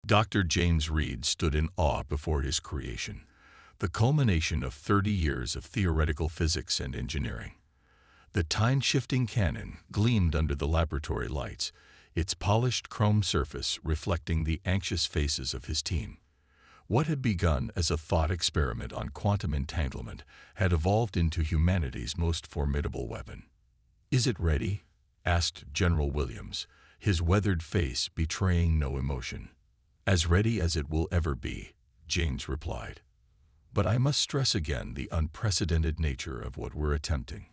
Dr. James Reed stood in awe before his creation, the culmination of 30 years of theoretical physics and engineering. The time-shifting cannon gleamed under the laboratory lights, its polished chrome surface reflecting the anxious faces of his team. What had begun as a thought experiment on quantum entanglement had evolved into humanity's most formidable weapon. "Is it ready?" asked General Williams, his weathered face betraying no emotion. "As ready as it will ever be," James replied. "But I must stress again the unprecedented nature of what we're attempting.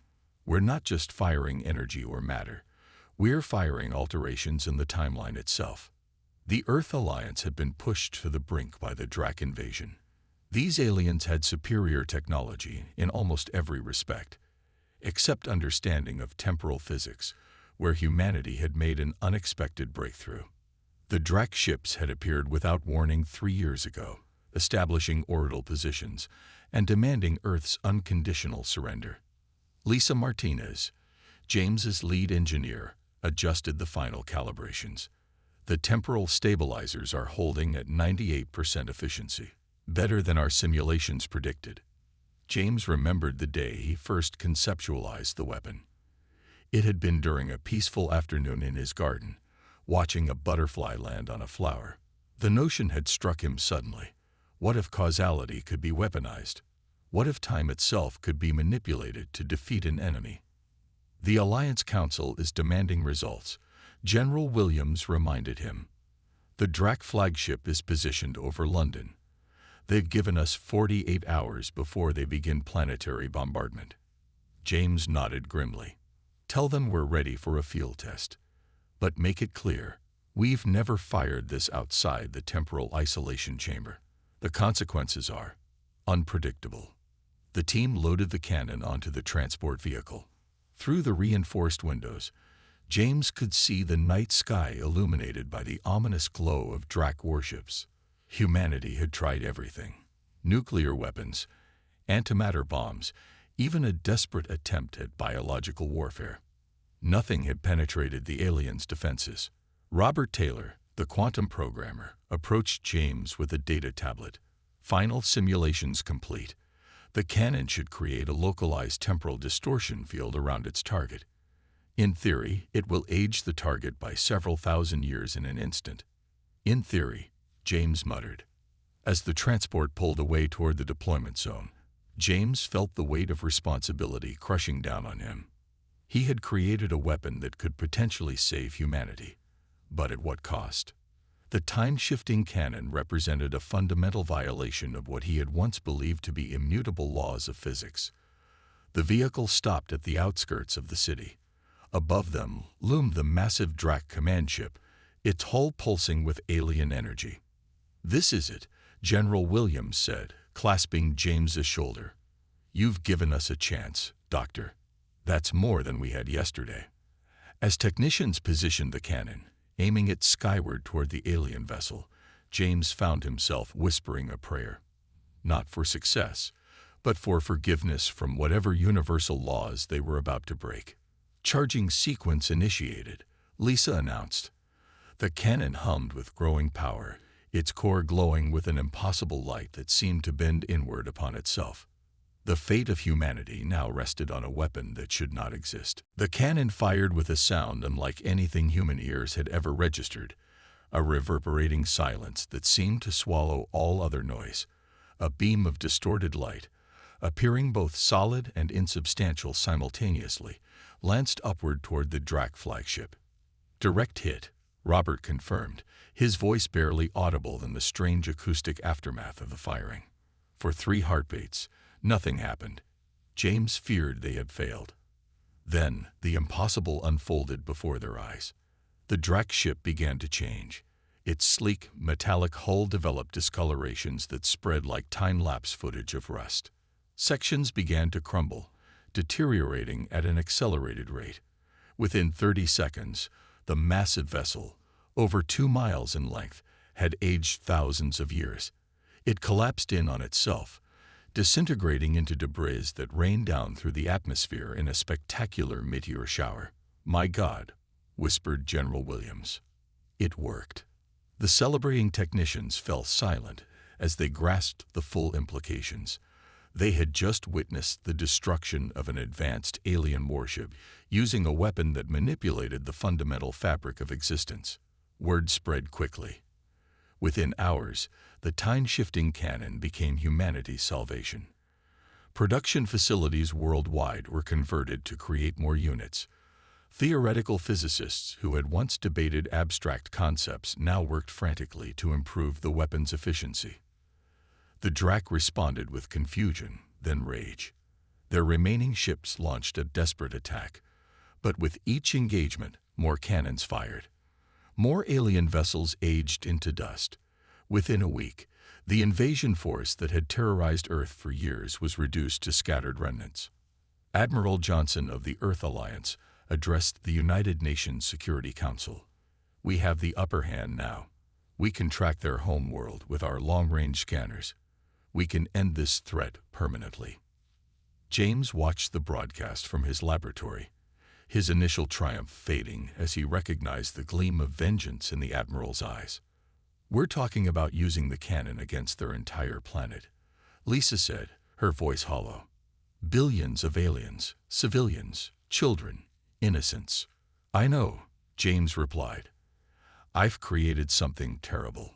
We're not just firing energy or matter. We're firing alterations in the timeline itself." The Earth Alliance had been pushed to the brink by the Drak invasion. These aliens had superior technology in almost every respect, except understanding of temporal physics, where humanity had made an unexpected breakthrough. The Drak ships had appeared without warning 3 years ago, establishing orbital positions and demanding Earth's unconditional surrender. Lisa Martinez, James's lead engineer, adjusted the final calibrations. The temporal stabilizers are holding at 98% efficiency, better than our simulations predicted. James remembered the day he first conceptualized the weapon. It had been during a peaceful afternoon in his garden, watching a butterfly land on a flower. The notion had struck him suddenly. What if causality could be weaponized? What if time itself could be manipulated to defeat an enemy? "The Alliance Council is demanding results," General Williams reminded him. "The Drak flagship is positioned over London. They've given us 48 hours before they begin planetary bombardment." James nodded grimly. "Tell them we're ready for a field test. But make it clear, we've never fired this outside the temporal isolation chamber. The consequences are unpredictable." The team loaded the cannon onto the transport vehicle. Through the reinforced windows, James could see the night sky illuminated by the ominous glow of Drak warships. Humanity had tried everything: nuclear weapons, antimatter bombs, even a desperate attempt at biological warfare. Nothing had penetrated the aliens' defenses. Robert Taylor, the quantum programmer, approached James with a data tablet. Final simulations complete. The cannon should create a localized temporal distortion field around its target. In theory, it will age the target by several thousand years in an instant. "In theory," James muttered. As the transport pulled away toward the deployment zone, James felt the weight of responsibility crushing down on him. He had created a weapon that could potentially save humanity. But at what cost? The time-shifting cannon represented a fundamental violation of what he had once believed to be immutable laws of physics. The vehicle stopped at the outskirts of the city. Above them loomed the massive Drak command ship, its hull pulsing with alien energy. "This is it," General Williams said, clasping James's shoulder. "You've given us a chance, Doctor. That's more than we had yesterday." As technicians positioned the cannon, aiming it skyward toward the alien vessel, James found himself whispering a prayer. Not for success, but for forgiveness from whatever universal laws they were about to break. "Charging sequence initiated," Lisa announced. The cannon hummed with growing power, its core glowing with an impossible light that seemed to bend inward upon itself. The fate of humanity now rested on a weapon that should not exist. The cannon fired with a sound unlike anything human ears had ever registered, a reverberating silence that seemed to swallow all other noise. A beam of distorted light, appearing both solid and insubstantial simultaneously, lanced upward toward the Drak flagship. "Direct hit," Robert confirmed, his voice barely audible in the strange acoustic aftermath of the firing. For 3 heartbeats, nothing happened. James feared they had failed. Then, the impossible unfolded before their eyes. The Drak ship began to change. Its sleek, metallic hull developed discolorations that spread like time-lapse footage of rust. Sections began to crumble, deteriorating at an accelerated rate. Within 30 seconds, the massive vessel, over 2 miles in length, had aged thousands of years. It collapsed in on itself, disintegrating into debris that rained down through the atmosphere in a spectacular meteor shower. "My God," whispered General Williams. "It worked." The celebrating technicians fell silent as they grasped the full implications. They had just witnessed the destruction of an advanced alien warship using a weapon that manipulated the fundamental fabric of existence. Word spread quickly. Within hours, the time-shifting cannon became humanity's salvation. Production facilities worldwide were converted to create more units. Theoretical physicists who had once debated abstract concepts now worked frantically to improve the weapon's efficiency. The Drac responded with confusion, then rage. Their remaining ships launched a desperate attack, but with each engagement, more cannons fired. More alien vessels aged into dust. Within a week, the invasion force that had terrorized Earth for years was reduced to scattered remnants. Admiral Johnson of the Earth Alliance addressed the United Nations Security Council. "We have the upper hand now. We can track their home world with our long-range scanners. We can end this threat permanently." James watched the broadcast from his laboratory, his initial triumph fading as he recognized the gleam of vengeance in the Admiral's eyes. "We're talking about using the cannon against their entire planet," Lisa said, her voice hollow. "Billions of aliens, civilians, children, innocents." "I know," James replied. "I've created something terrible."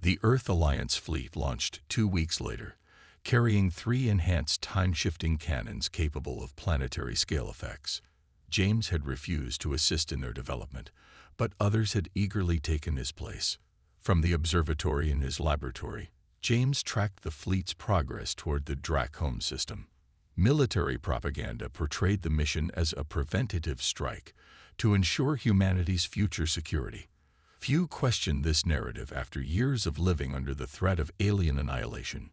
The Earth Alliance fleet launched 2 weeks later, carrying 3 enhanced time-shifting cannons capable of planetary scale effects. James had refused to assist in their development, but others had eagerly taken his place. From the observatory in his laboratory, James tracked the fleet's progress toward the Drac home system. Military propaganda portrayed the mission as a preventative strike to ensure humanity's future security. Few questioned this narrative after years of living under the threat of alien annihilation.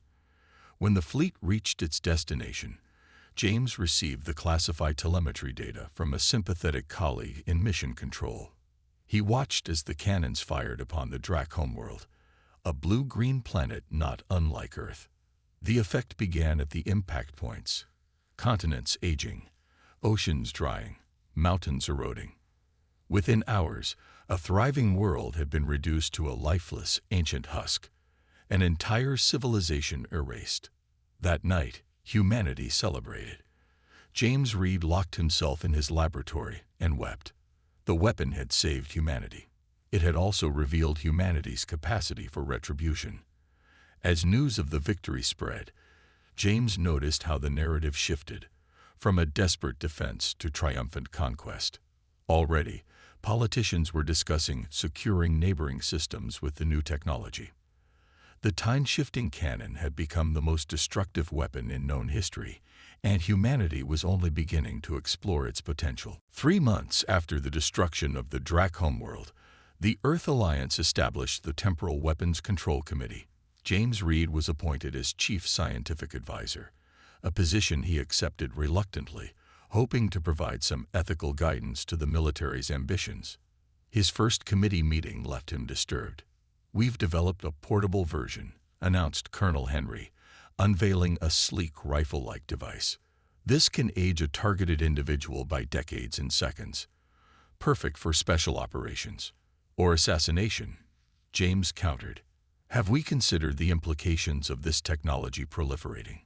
When the fleet reached its destination, James received the classified telemetry data from a sympathetic colleague in mission control. He watched as the cannons fired upon the Drac homeworld, a blue-green planet not unlike Earth. The effect began at the impact points: continents aging, oceans drying, mountains eroding. Within hours, a thriving world had been reduced to a lifeless, ancient husk, an entire civilization erased. That night, humanity celebrated. James Reed locked himself in his laboratory and wept. The weapon had saved humanity. It had also revealed humanity's capacity for retribution. As news of the victory spread, James noticed how the narrative shifted, from a desperate defense to triumphant conquest. Already, politicians were discussing securing neighboring systems with the new technology. The time-shifting cannon had become the most destructive weapon in known history, and humanity was only beginning to explore its potential. 3 months after the destruction of the Drac homeworld, the Earth Alliance established the Temporal Weapons Control Committee. James Reed was appointed as Chief Scientific Advisor, a position he accepted reluctantly, hoping to provide some ethical guidance to the military's ambitions. His first committee meeting left him disturbed. "We've developed a portable version," announced Colonel Henry, unveiling a sleek rifle-like device. "This can age a targeted individual by decades in seconds. Perfect for special operations. Or assassination," James countered. "Have we considered the implications of this technology proliferating?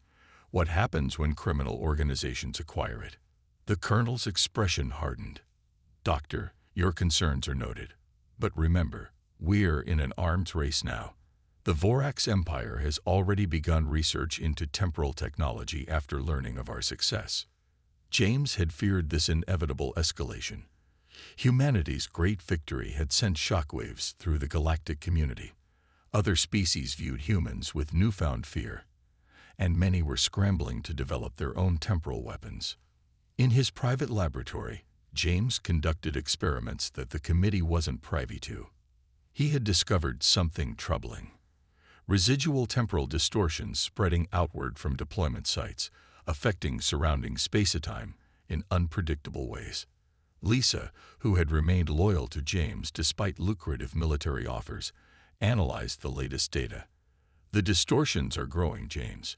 What happens when criminal organizations acquire it?" The colonel's expression hardened. "Doctor, your concerns are noted. But remember, we're in an arms race now. The Vorax Empire has already begun research into temporal technology after learning of our success." James had feared this inevitable escalation. Humanity's great victory had sent shockwaves through the galactic community. Other species viewed humans with newfound fear, and many were scrambling to develop their own temporal weapons. In his private laboratory, James conducted experiments that the committee wasn't privy to. He had discovered something troubling: residual temporal distortions spreading outward from deployment sites, affecting surrounding space-time in unpredictable ways. Lisa, who had remained loyal to James despite lucrative military offers, analyzed the latest data. "The distortions are growing, James.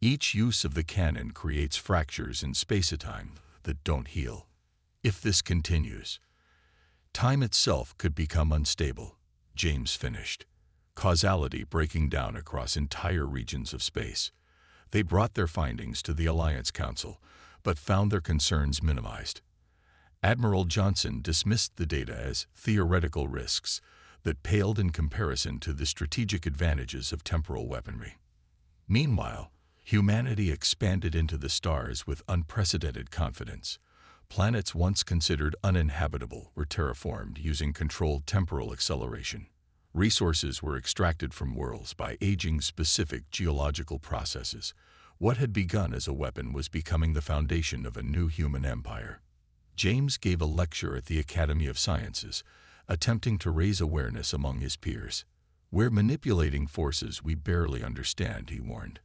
Each use of the cannon creates fractures in space-time that don't heal. If this continues, time itself could become unstable. James finished, causality breaking down across entire regions of space. They brought their findings to the Alliance Council, but found their concerns minimized. Admiral Johnson dismissed the data as theoretical risks that paled in comparison to the strategic advantages of temporal weaponry. Meanwhile, humanity expanded into the stars with unprecedented confidence. Planets once considered uninhabitable were terraformed using controlled temporal acceleration. Resources were extracted from worlds by aging specific geological processes. What had begun as a weapon was becoming the foundation of a new human empire. James gave a lecture at the Academy of Sciences, attempting to raise awareness among his peers. "We're manipulating forces we barely understand," he warned.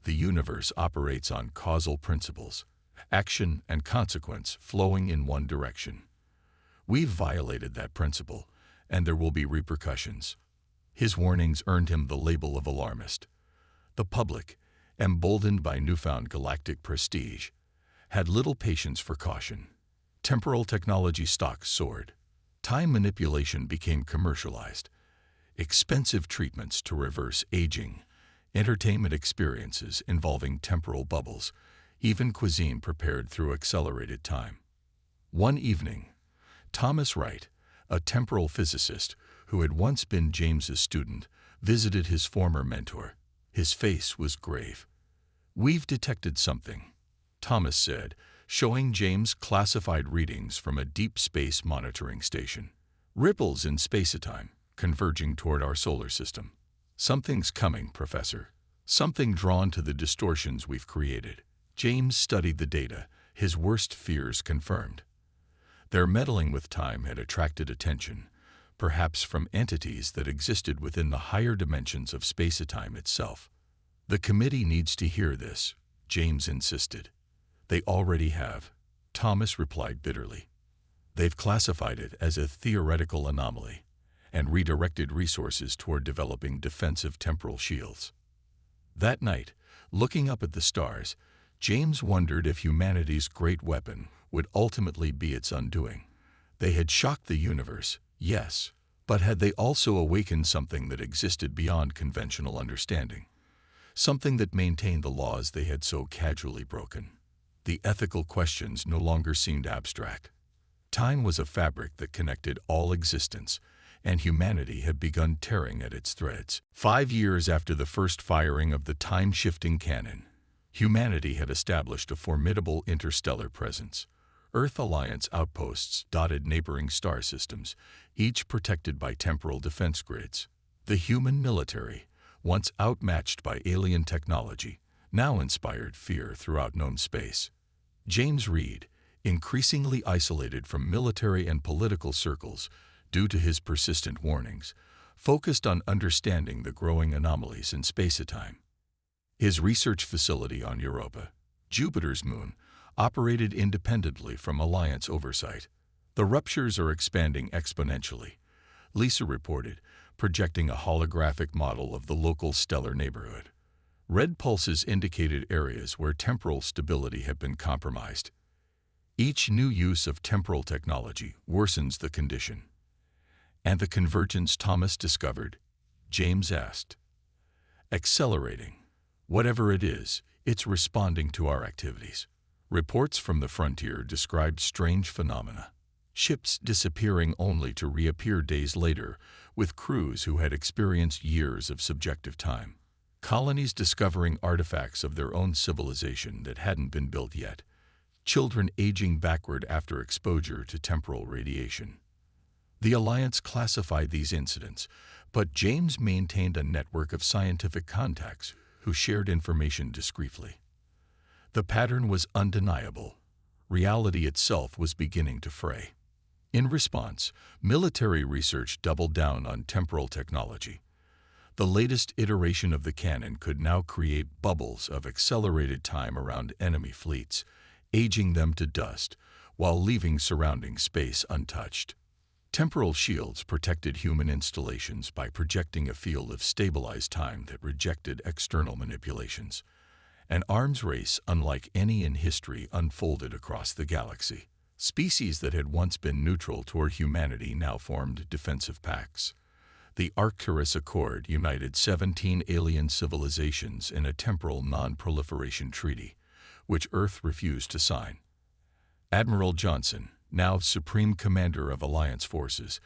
"The universe operates on causal principles, action and consequence flowing in one direction. We've violated that principle, and there will be repercussions." His warnings earned him the label of alarmist. The public, emboldened by newfound galactic prestige, had little patience for caution. Temporal technology stocks soared. Time manipulation became commercialized. Expensive treatments to reverse aging, entertainment experiences involving temporal bubbles, even cuisine prepared through accelerated time. One evening, Thomas Wright, a temporal physicist who had once been James's student, visited his former mentor. His face was grave. "We've detected something," Thomas said, showing James classified readings from a deep space monitoring station. "Ripples in spacetime, converging toward our solar system. Something's coming, Professor. Something drawn to the distortions we've created." James studied the data, his worst fears confirmed. Their meddling with time had attracted attention, perhaps from entities that existed within the higher dimensions of spacetime itself. "The committee needs to hear this," James insisted. "They already have," Thomas replied bitterly. "They've classified it as a theoretical anomaly and redirected resources toward developing defensive temporal shields." That night, looking up at the stars, James wondered if humanity's great weapon would ultimately be its undoing. They had shocked the universe, yes, but had they also awakened something that existed beyond conventional understanding? Something that maintained the laws they had so casually broken? The ethical questions no longer seemed abstract. Time was a fabric that connected all existence, and humanity had begun tearing at its threads. 5 years after the first firing of the time-shifting cannon, humanity had established a formidable interstellar presence. Earth Alliance outposts dotted neighboring star systems, each protected by temporal defense grids. The human military, once outmatched by alien technology, now inspired fear throughout known space. James Reed, increasingly isolated from military and political circles due to his persistent warnings, focused on understanding the growing anomalies in spacetime. His research facility on Europa, Jupiter's moon, operated independently from Alliance oversight. "The ruptures are expanding exponentially," Lisa reported, projecting a holographic model of the local stellar neighborhood. Red pulses indicated areas where temporal stability had been compromised. Each new use of temporal technology worsens the condition. "And the convergence Thomas discovered?" James asked. "Accelerating. Whatever it is, it's responding to our activities." Reports from the frontier described strange phenomena. Ships disappearing only to reappear days later, with crews who had experienced years of subjective time. Colonies discovering artifacts of their own civilization that hadn't been built yet. Children aging backward after exposure to temporal radiation. The Alliance classified these incidents, but James maintained a network of scientific contacts who shared information discreetly. The pattern was undeniable. Reality itself was beginning to fray. In response, military research doubled down on temporal technology. The latest iteration of the cannon could now create bubbles of accelerated time around enemy fleets, aging them to dust while leaving surrounding space untouched. Temporal shields protected human installations by projecting a field of stabilized time that rejected external manipulations. An arms race unlike any in history unfolded across the galaxy. Species that had once been neutral toward humanity now formed defensive pacts. The Arcturus Accord united 17 alien civilizations in a temporal non-proliferation treaty, which Earth refused to sign. Admiral Johnson, now Supreme Commander of Alliance forces,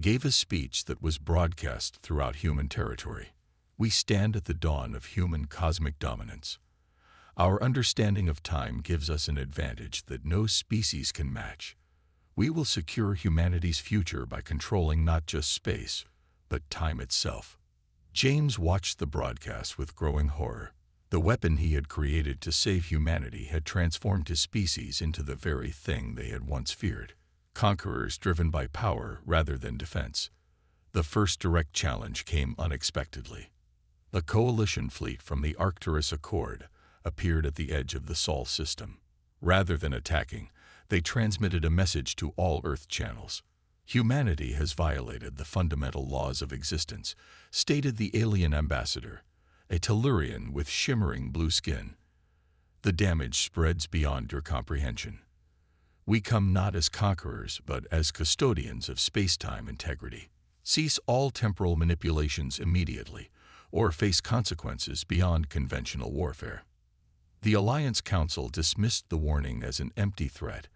gave a speech that was broadcast throughout human territory. We stand at the dawn of human cosmic dominance. Our understanding of time gives us an advantage that no species can match. We will secure humanity's future by controlling not just space, but time itself. James watched the broadcast with growing horror. The weapon he had created to save humanity had transformed his species into the very thing they had once feared. Conquerors driven by power rather than defense. The first direct challenge came unexpectedly. A coalition fleet from the Arcturus Accord appeared at the edge of the Sol system. Rather than attacking, they transmitted a message to all Earth channels. Humanity has violated the fundamental laws of existence, stated the alien ambassador, a Tellurian with shimmering blue skin. The damage spreads beyond your comprehension. We come not as conquerors, but as custodians of space-time integrity. Cease all temporal manipulations immediately, or face consequences beyond conventional warfare. The Alliance Council dismissed the warning as an empty threat,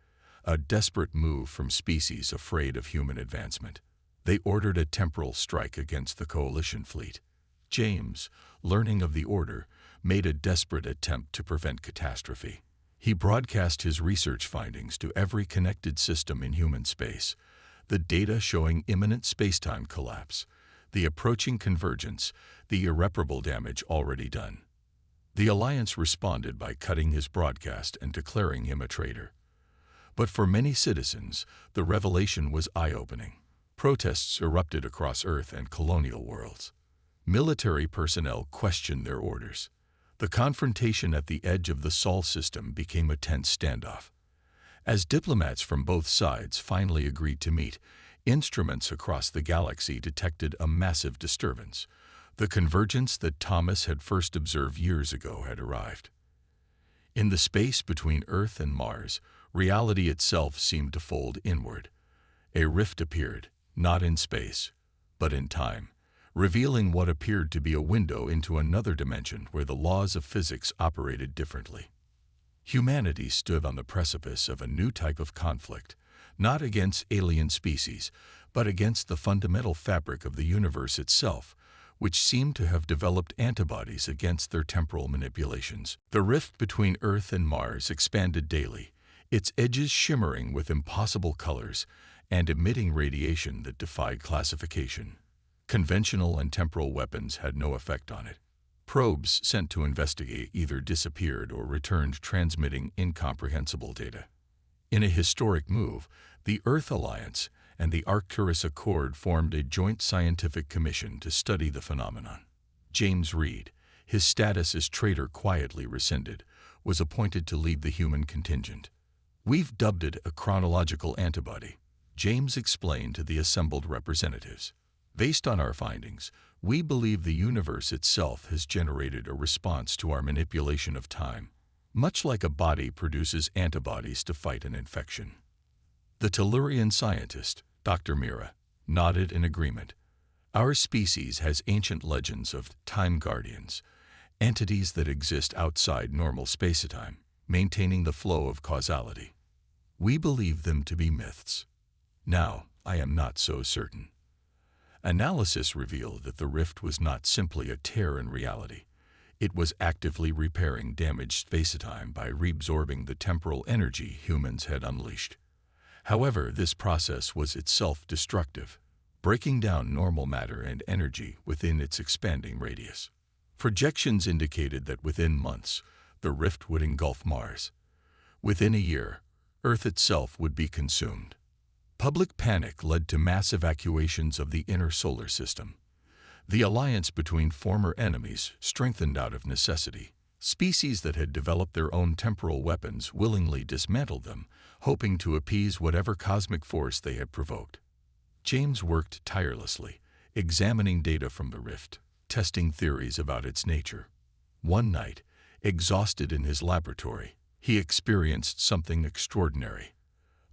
a desperate move from species afraid of human advancement. They ordered a temporal strike against the coalition fleet. James, learning of the order, made a desperate attempt to prevent catastrophe. He broadcast his research findings to every connected system in human space, the data showing imminent space-time collapse, the approaching convergence, the irreparable damage already done. The Alliance responded by cutting his broadcast and declaring him a traitor. But for many citizens, the revelation was eye-opening. Protests erupted across Earth and colonial worlds. Military personnel questioned their orders. The confrontation at the edge of the Sol system became a tense standoff. As diplomats from both sides finally agreed to meet, instruments across the galaxy detected a massive disturbance. The convergence that Thomas had first observed years ago had arrived. In the space between Earth and Mars, reality itself seemed to fold inward. A rift appeared, not in space, but in time, revealing what appeared to be a window into another dimension where the laws of physics operated differently. Humanity stood on the precipice of a new type of conflict, not against alien species, but against the fundamental fabric of the universe itself, which seemed to have developed antibodies against their temporal manipulations. The rift between Earth and Mars expanded daily, its edges shimmering with impossible colors and emitting radiation that defied classification. Conventional and temporal weapons had no effect on it. Probes sent to investigate either disappeared or returned transmitting incomprehensible data. In a historic move, the Earth Alliance and the Arcturus Accord formed a joint scientific commission to study the phenomenon. James Reed, his status as traitor quietly rescinded, was appointed to lead the human contingent. "We've dubbed it a chronological antibody," James explained to the assembled representatives. "Based on our findings, we believe the universe itself has generated a response to our manipulation of time, much like a body produces antibodies to fight an infection." The Tellurian scientist, Dr. Mira, nodded in agreement. "Our species has ancient legends of time guardians, entities that exist outside normal spacetime, maintaining the flow of causality. We believe them to be myths. Now, I am not so certain." Analysis revealed that the rift was not simply a tear in reality. It was actively repairing damaged spacetime by reabsorbing the temporal energy humans had unleashed. However, this process was itself destructive, breaking down normal matter and energy within its expanding radius. Projections indicated that within months, the rift would engulf Mars. Within a year, Earth itself would be consumed. Public panic led to mass evacuations of the inner solar system. The alliance between former enemies strengthened out of necessity. Species that had developed their own temporal weapons willingly dismantled them, hoping to appease whatever cosmic force they had provoked. James worked tirelessly, examining data from the rift, testing theories about its nature. One night, exhausted in his laboratory, he experienced something extraordinary.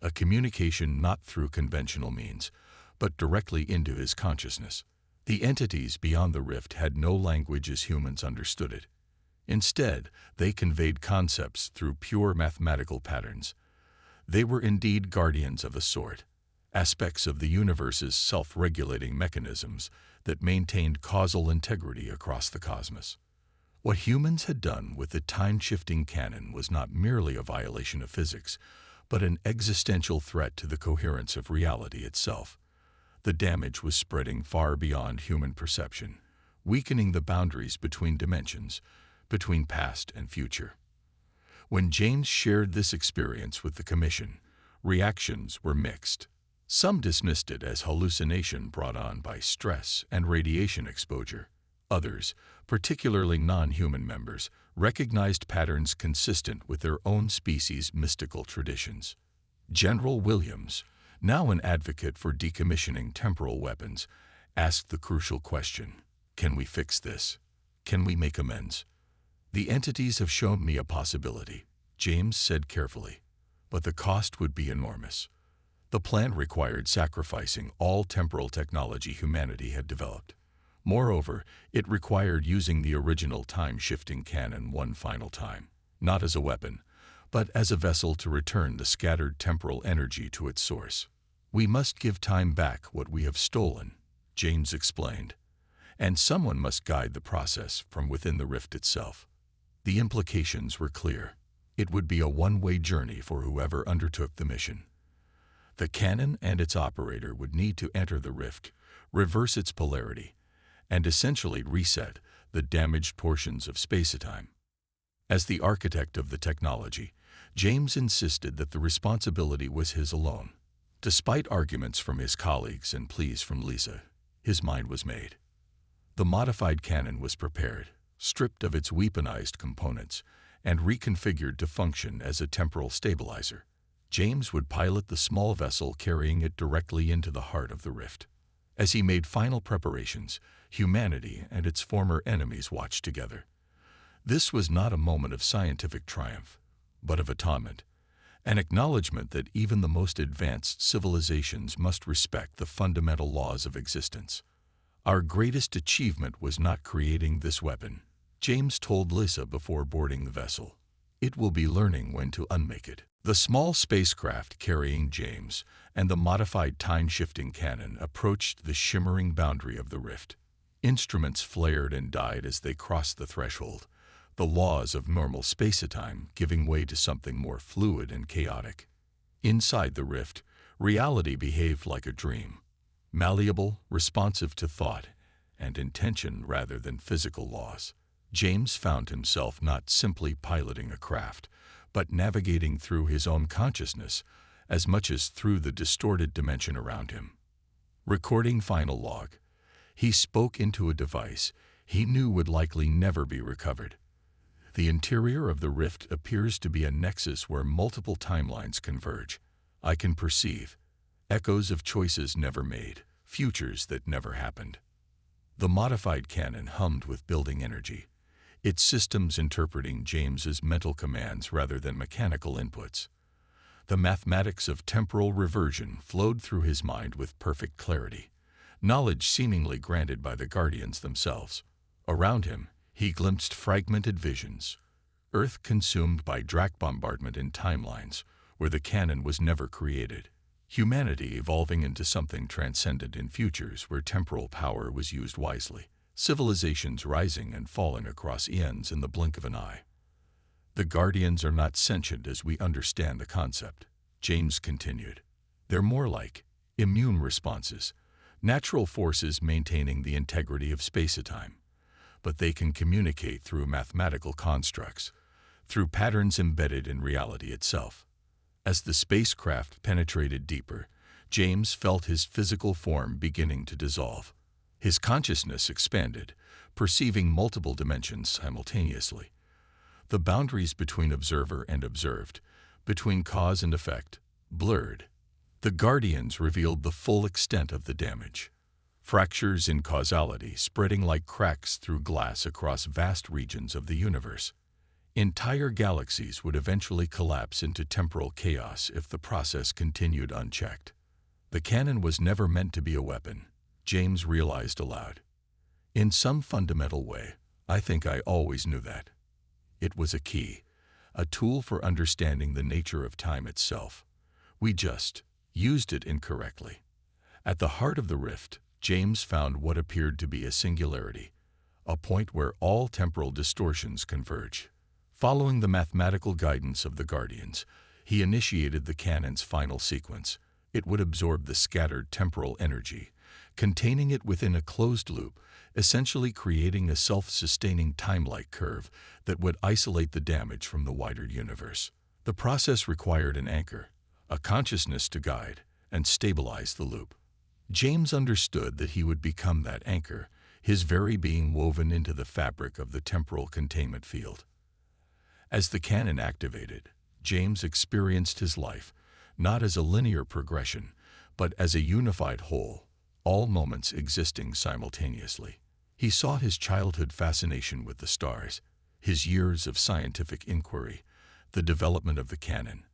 A communication not through conventional means, but directly into his consciousness. The entities beyond the rift had no language as humans understood it. Instead, they conveyed concepts through pure mathematical patterns. They were indeed guardians of a sort, aspects of the universe's self-regulating mechanisms that maintained causal integrity across the cosmos. What humans had done with the time-shifting canon was not merely a violation of physics, but an existential threat to the coherence of reality itself. The damage was spreading far beyond human perception, weakening the boundaries between dimensions, between past and future. When James shared this experience with the Commission, reactions were mixed. Some dismissed it as hallucination brought on by stress and radiation exposure. Others, particularly non-human members, recognized patterns consistent with their own species' mystical traditions. General Williams, now an advocate for decommissioning temporal weapons, asked the crucial question, "Can we fix this? Can we make amends?" "The entities have shown me a possibility," James said carefully, "but the cost would be enormous." The plan required sacrificing all temporal technology humanity had developed. Moreover, it required using the original time-shifting canon one final time, not as a weapon, but as a vessel to return the scattered temporal energy to its source. "We must give time back what we have stolen," James explained, "and someone must guide the process from within the rift itself." The implications were clear. It would be a one-way journey for whoever undertook the mission. The canon and its operator would need to enter the rift, reverse its polarity, and essentially reset the damaged portions of space-time. As the architect of the technology, James insisted that the responsibility was his alone. Despite arguments from his colleagues and pleas from Lisa, his mind was made. The modified canon was prepared, stripped of its weaponized components, and reconfigured to function as a temporal stabilizer. James would pilot the small vessel carrying it directly into the heart of the rift. As he made final preparations, humanity and its former enemies watched together. This was not a moment of scientific triumph, but of atonement, an acknowledgement that even the most advanced civilizations must respect the fundamental laws of existence. "Our greatest achievement was not creating this weapon," James told Lisa before boarding the vessel. "It will be learning when to unmake it." The small spacecraft carrying James and the modified time-shifting cannon approached the shimmering boundary of the rift. Instruments flared and died as they crossed the threshold, the laws of normal space-time giving way to something more fluid and chaotic. Inside the rift, reality behaved like a dream, malleable, responsive to thought and intention rather than physical laws. James found himself not simply piloting a craft, but navigating through his own consciousness as much as through the distorted dimension around him. Recording final log, he spoke into a device he knew would likely never be recovered. "The interior of the rift appears to be a nexus where multiple timelines converge. I can perceive echoes of choices never made, futures that never happened." The modified canon hummed with building energy, its systems interpreting James's mental commands rather than mechanical inputs. The mathematics of temporal reversion flowed through his mind with perfect clarity, knowledge seemingly granted by the Guardians themselves. Around him, he glimpsed fragmented visions, Earth consumed by Drak bombardment in timelines where the canon was never created, humanity evolving into something transcendent in futures where temporal power was used wisely, civilizations rising and falling across eons in the blink of an eye. "The Guardians are not sentient as we understand the concept," James continued. "They're more like immune responses, natural forces maintaining the integrity of space-time. But they can communicate through mathematical constructs, through patterns embedded in reality itself." As the spacecraft penetrated deeper, James felt his physical form beginning to dissolve. His consciousness expanded, perceiving multiple dimensions simultaneously. The boundaries between observer and observed, between cause and effect, blurred. The Guardians revealed the full extent of the damage. Fractures in causality spreading like cracks through glass across vast regions of the universe. Entire galaxies would eventually collapse into temporal chaos if the process continued unchecked. The canon was never meant to be a weapon, James realized aloud. In some fundamental way, I think I always knew that. It was a key, a tool for understanding the nature of time itself. We just used it incorrectly. At the heart of the rift, James found what appeared to be a singularity, a point where all temporal distortions converge. Following the mathematical guidance of the Guardians, he initiated the cannon's final sequence. It would absorb the scattered temporal energy, containing it within a closed loop, essentially creating a self-sustaining time-like curve that would isolate the damage from the wider universe. The process required an anchor, a consciousness to guide and stabilize the loop. James understood that he would become that anchor, his very being woven into the fabric of the temporal containment field. As the cannon activated, James experienced his life not as a linear progression, but as a unified whole, all moments existing simultaneously. He saw his childhood fascination with the stars, his years of scientific inquiry, the development of the cannon,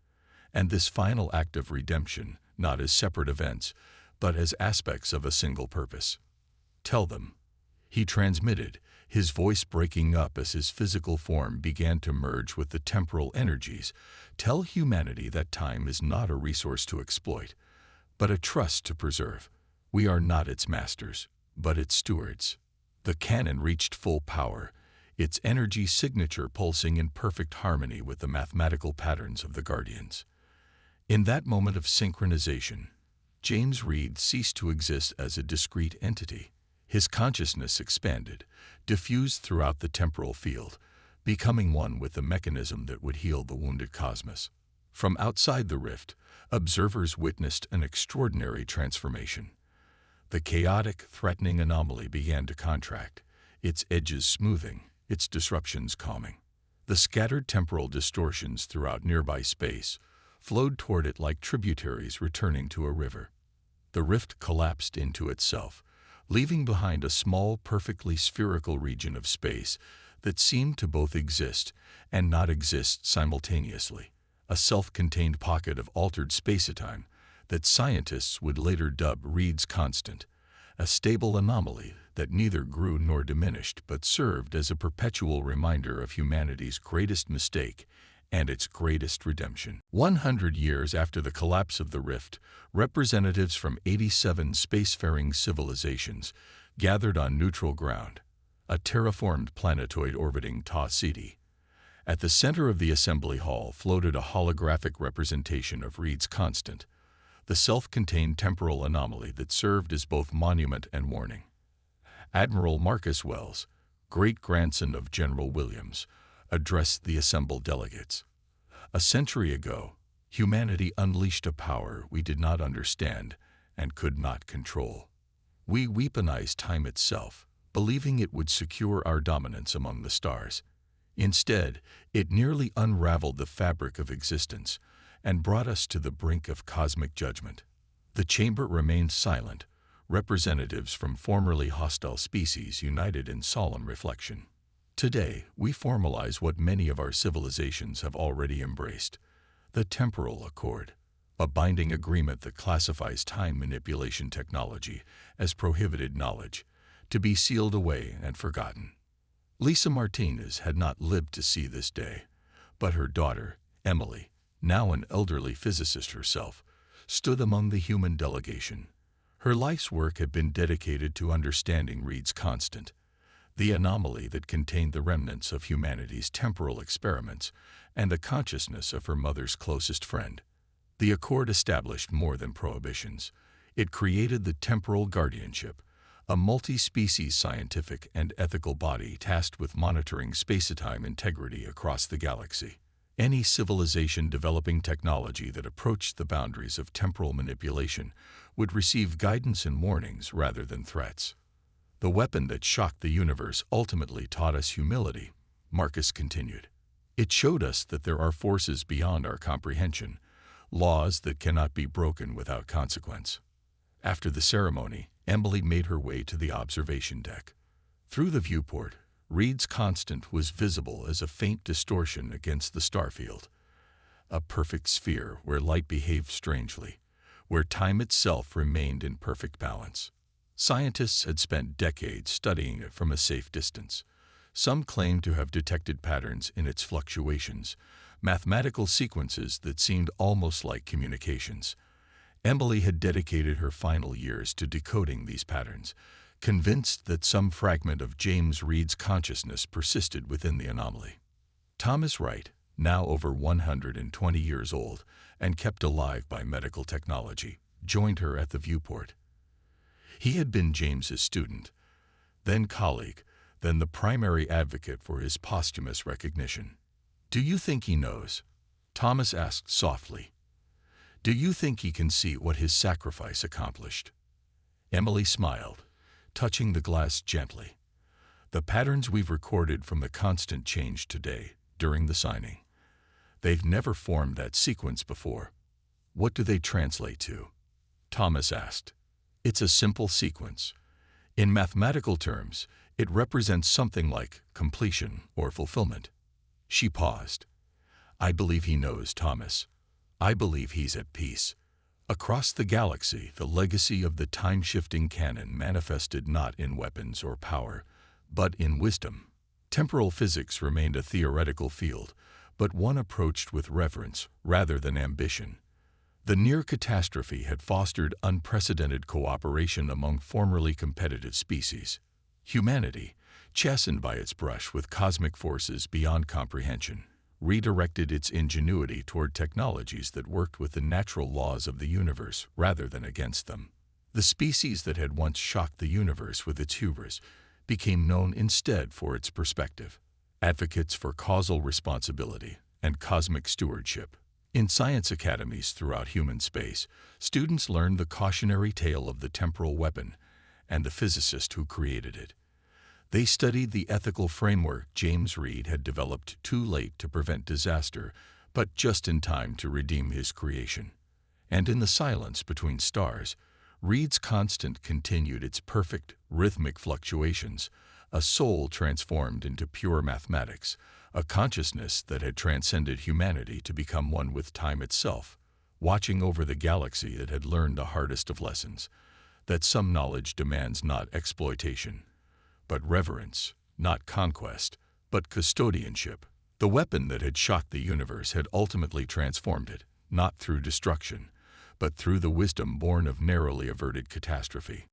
and this final act of redemption not as separate events, but as aspects of a single purpose. Tell them, he transmitted, his voice breaking up as his physical form began to merge with the temporal energies. Tell humanity that time is not a resource to exploit, but a trust to preserve. We are not its masters, but its stewards. The cannon reached full power, its energy signature pulsing in perfect harmony with the mathematical patterns of the Guardians. In that moment of synchronization, James Reed ceased to exist as a discrete entity. His consciousness expanded, diffused throughout the temporal field, becoming one with the mechanism that would heal the wounded cosmos. From outside the rift, observers witnessed an extraordinary transformation. The chaotic, threatening anomaly began to contract, its edges smoothing, its disruptions calming. The scattered temporal distortions throughout nearby space flowed toward it like tributaries returning to a river. The rift collapsed into itself, leaving behind a small, perfectly spherical region of space that seemed to both exist and not exist simultaneously, a self-contained pocket of altered space-time that scientists would later dub Reed's constant, a stable anomaly that neither grew nor diminished but served as a perpetual reminder of humanity's greatest mistake and its greatest redemption. 100 years after the collapse of the rift, representatives from 87 spacefaring civilizations gathered on neutral ground, a terraformed planetoid orbiting Ta Ceti. At the center of the assembly hall floated a holographic representation of Reed's constant, the self-contained temporal anomaly that served as both monument and warning. Admiral Marcus Wells, great-grandson of General Williams, addressed the assembled delegates. A century ago, humanity unleashed a power we did not understand and could not control. We weaponized time itself, believing it would secure our dominance among the stars. Instead, it nearly unraveled the fabric of existence and brought us to the brink of cosmic judgment. The chamber remained silent, representatives from formerly hostile species united in solemn reflection. Today, we formalize what many of our civilizations have already embraced, the temporal accord, a binding agreement that classifies time manipulation technology as prohibited knowledge, to be sealed away and forgotten. Lisa Martinez had not lived to see this day, but her daughter, Emily, now an elderly physicist herself, stood among the human delegation. Her life's work had been dedicated to understanding Reed's constant, the anomaly that contained the remnants of humanity's temporal experiments and the consciousness of her mother's closest friend. The accord established more than prohibitions. It created the temporal guardianship, a multi-species scientific and ethical body tasked with monitoring space-time integrity across the galaxy. Any civilization developing technology that approached the boundaries of temporal manipulation would receive guidance and warnings rather than threats. The weapon that shocked the universe ultimately taught us humility, Marcus continued. It showed us that there are forces beyond our comprehension, laws that cannot be broken without consequence. After the ceremony, Emily made her way to the observation deck. Through the viewport, Reed's constant was visible as a faint distortion against the starfield, a perfect sphere where light behaved strangely, where time itself remained in perfect balance. Scientists had spent decades studying it from a safe distance. Some claimed to have detected patterns in its fluctuations, mathematical sequences that seemed almost like communications. Emily had dedicated her final years to decoding these patterns, convinced that some fragment of James Reed's consciousness persisted within the anomaly. Thomas Wright, now over 120 years old and kept alive by medical technology, joined her at the viewport. He had been James's student, then colleague, then the primary advocate for his posthumous recognition. "Do you think he knows?" Thomas asked softly. "Do you think he can see what his sacrifice accomplished?" Emily smiled, touching the glass gently. "The patterns we've recorded from the constant change today, during the signing. They've never formed that sequence before." "What do they translate to?" Thomas asked. "It's a simple sequence. In mathematical terms, it represents something like completion or fulfillment." She paused. "I believe he knows, Thomas. I believe he's at peace." Across the galaxy, the legacy of the time-shifting canon manifested not in weapons or power, but in wisdom. Temporal physics remained a theoretical field, but one approached with reverence rather than ambition. The near catastrophe had fostered unprecedented cooperation among formerly competitive species. Humanity, chastened by its brush with cosmic forces beyond comprehension, redirected its ingenuity toward technologies that worked with the natural laws of the universe rather than against them. The species that had once shocked the universe with its hubris became known instead for its perspective, advocates for causal responsibility and cosmic stewardship. In science academies throughout human space, students learned the cautionary tale of the temporal weapon and the physicist who created it. They studied the ethical framework James Reed had developed too late to prevent disaster, but just in time to redeem his creation. And in the silence between stars, Reed's constant continued its perfect, rhythmic fluctuations, a soul transformed into pure mathematics, a consciousness that had transcended humanity to become one with time itself, watching over the galaxy that had learned the hardest of lessons, that some knowledge demands not exploitation, but reverence, not conquest, but custodianship. The weapon that had shocked the universe had ultimately transformed it, not through destruction, but through the wisdom born of narrowly averted catastrophe.